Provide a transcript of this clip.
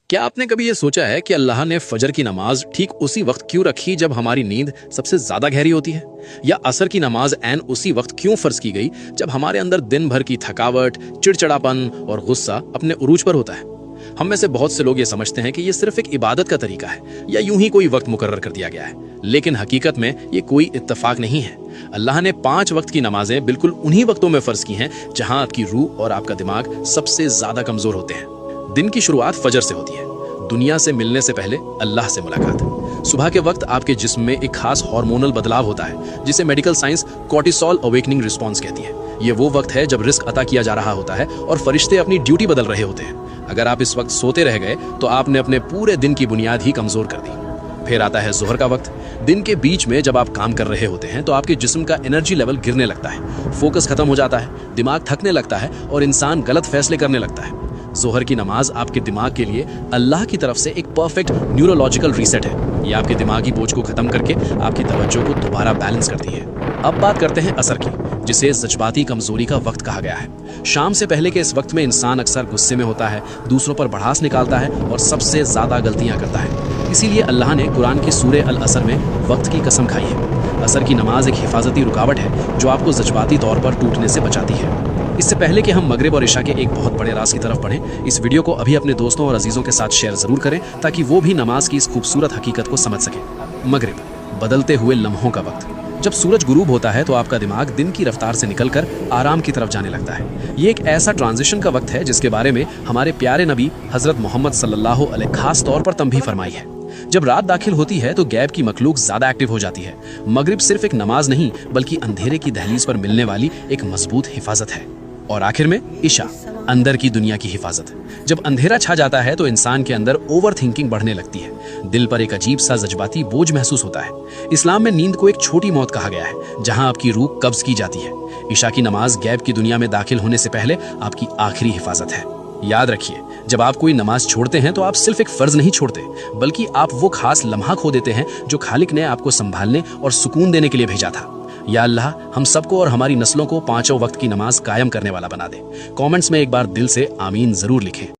क्या आपने कभी ये सोचा है कि अल्लाह ने फजर की नमाज ठीक उसी वक्त क्यों रखी जब हमारी नींद सबसे ज्यादा गहरी होती है, या असर की नमाज ऐन उसी वक्त क्यों फर्ज की गई जब हमारे अंदर दिन भर की थकावट, चिड़चिड़ापन और गुस्सा अपने उरूज पर होता है। हम में से बहुत से लोग ये समझते हैं कि ये सिर्फ एक इबादत का तरीका है या यूं ही कोई वक्त मुकर्रर कर दिया गया है, लेकिन हकीकत में ये कोई इत्तेफाक नहीं है। अल्लाह ने 5 वक्त की नमाजें बिल्कुल उन्हीं वक्तों में फर्ज की हैं जहां आपकी रूह और आपका दिमाग सबसे ज्यादा कमजोर होते हैं। दिन की शुरुआत फजर से होती है, दुनिया से मिलने से पहले अल्लाह से मुलाकात। सुबह के वक्त आपके जिस्म में एक खास हार्मोनल बदलाव होता है जिसे medical science cortisol awakening response कहती है। ये वो वक्त है जब रिस्क अता किया जा रहा होता है और फरिश्ते अपनी ड्यूटी बदल रहे होते हैं। अगर आप इस वक्त सोते रह गए तो आपने अपने पूरे दिन की बुनियाद ही कमजोर कर दी। फिर आता है जोहर का वक्त। दिन के बीच में जब आप काम कर रहे होते हैं तो आपके जिस्म का एनर्जी लेवल गिरने लगता है, फोकस खत्म हो जाता है, दिमाग थकने लगता है और इंसान गलत फैसले करने लगता है। जोहर की नमाज आपके दिमाग के लिए अल्लाह की तरफ से एक परफेक्ट न्यूरोलॉजिकल रीसेट है। ये आपके दिमागी बोझ को खत्म करके आपकी तवज्जो को दोबारा बैलेंस करती है। अब बात करते हैं असर की, जिसे जज्बाती कमजोरी का वक्त कहा गया है। शाम से पहले के इस वक्त में इंसान अक्सर गुस्से में होता है, दूसरों पर भड़ास निकालता है और सबसे ज्यादा गलतियां करता है। इसीलिए अल्लाह ने कुरान की सूरे अल असर में वक्त की कसम खाई है। असर की नमाज एक हिफाजती रुकावट है जो आपको जज्बाती तौर पर टूटने से बचाती है। इससे पहले कि हम मगरिब और इशा के एक बहुत बड़े राज की तरफ बढ़ें, इस वीडियो को अभी अपने दोस्तों और अजीजों के साथ शेयर जरूर करें ताकि वो भी नमाज की इस खूबसूरत हकीकत को समझ सकें। मगरिब, बदलते हुए लम्हों का वक्त। जब सूरज गुरूब होता है तो आपका दिमाग दिन की रफ्तार से निकलकर आराम की तरफ जाने लगता है। ये एक ऐसा ट्रांजिशन का वक्त है जिसके बारे में हमारे प्यारे नबी हजरत मोहम्मद सल्लल्लाहु अलैहि खास तौर पर तंबीह फरमाई है। जब रात दाखिल होती है तो गैब की मखलूक ज्यादा एक्टिव हो जाती है। मगरिब सिर्फ एक नमाज नहीं बल्कि अंधेरे की दहलीज पर मिलने वाली एक मजबूत हिफाजत है। और आखिर में इशा, अंदर की दुनिया की हिफाजत। जब अंधेरा छा जाता है तो इंसान के अंदर ओवर थिंकिंग बढ़ने लगती है, दिल पर एक अजीब सा जज्बाती बोझ महसूस होता है। इस्लाम में नींद को एक छोटी मौत कहा गया है जहां आपकी रूह कब्ज की जाती है। इशा की नमाज गैब की दुनिया में दाखिल होने से पहले आपकी आखिरी हिफाजत है। याद रखिए, जब आप कोई नमाज छोड़ते हैं तो आप सिर्फ एक फर्ज नहीं छोड़ते बल्कि आप वो खास लम्हा खो देते हैं जो खालिक ने आपको संभालने और सुकून देने के लिए भेजा था। या अल्लाह हम सबको और हमारी नस्लों को 5 वक्त की नमाज कायम करने वाला बना दे। कमेंट्स में एक बार दिल से आमीन जरूर लिखें।